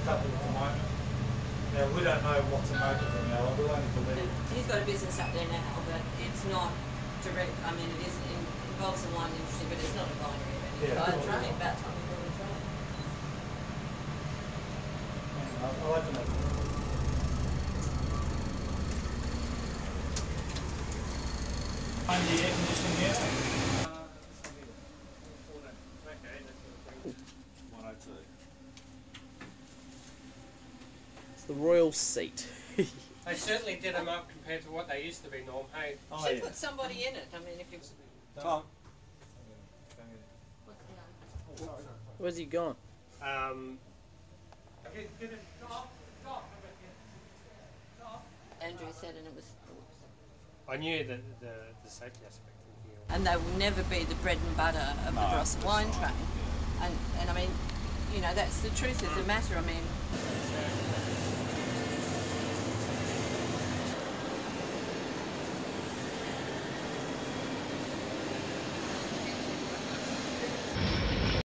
couple at the moment. Now, we don't know what to make of them now. We'll only believe. He's got a business up there now, but it's not direct. I mean, it involves the wine industry, but it's not a binary of any kind. Training, about time we got a training. I'll open it. Find the air conditioning here. Okay, that's 102. It's the royal seat. They certainly did them up compared to what they used to be, Norm. Hey, You should put somebody in it. I mean, if you. Tom. Where's he gone? Andrew said, and it was. I knew that the safety aspect in here. And they will never be the bread and butter of the Barossa wine train. And I mean, you know, that's the truth of the matter. I mean.